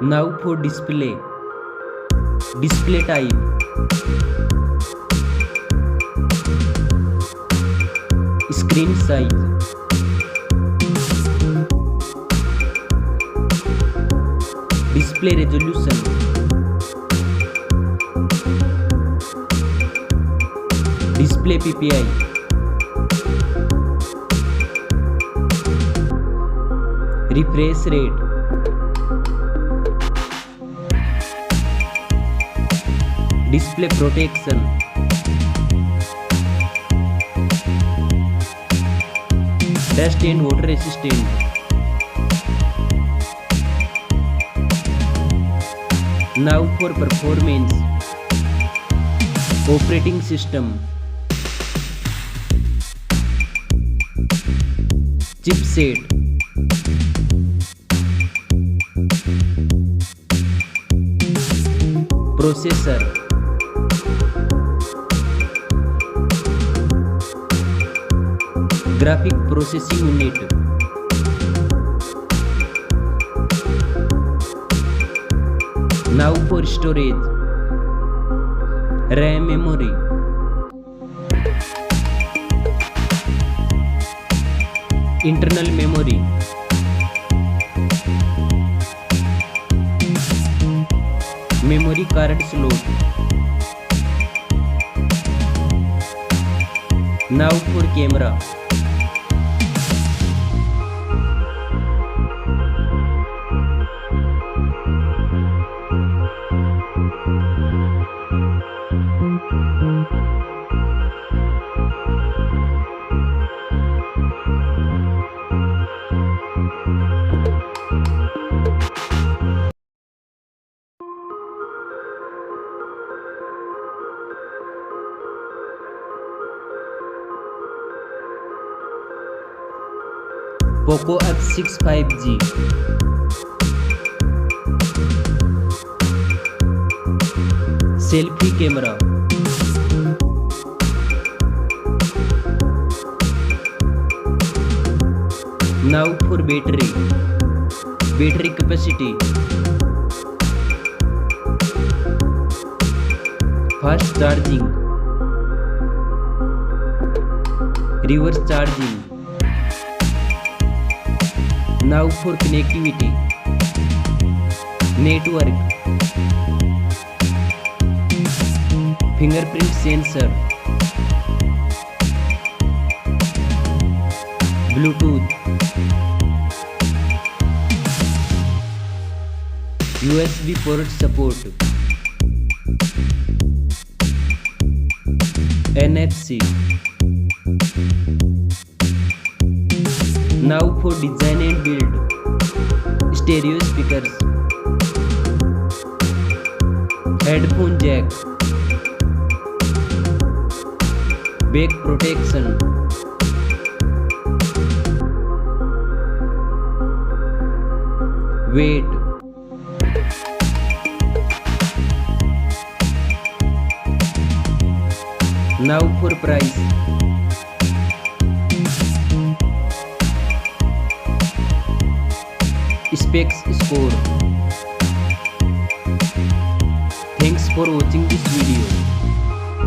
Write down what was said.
Now for display. Display type. Screen size. Display resolution. Display PPI. Refresh rate. Display protection. Dust and water resistant. Now for performance. Operating system. Chipset. Processor. Graphic processing unit. Now for storage. RAM memory. Internal memory. Memory card slot. Now for camera. Poco F6 5G. Selfie camera. Now for battery. Battery capacity. Fast charging. Reverse charging. Now for connectivity. Network. Fingerprint sensor. Bluetooth. USB port support. NFC. Now for design and build. Stereo speakers. Headphone jack. Back protection. Weight. Now for price. Specs score. Thanks for watching this video.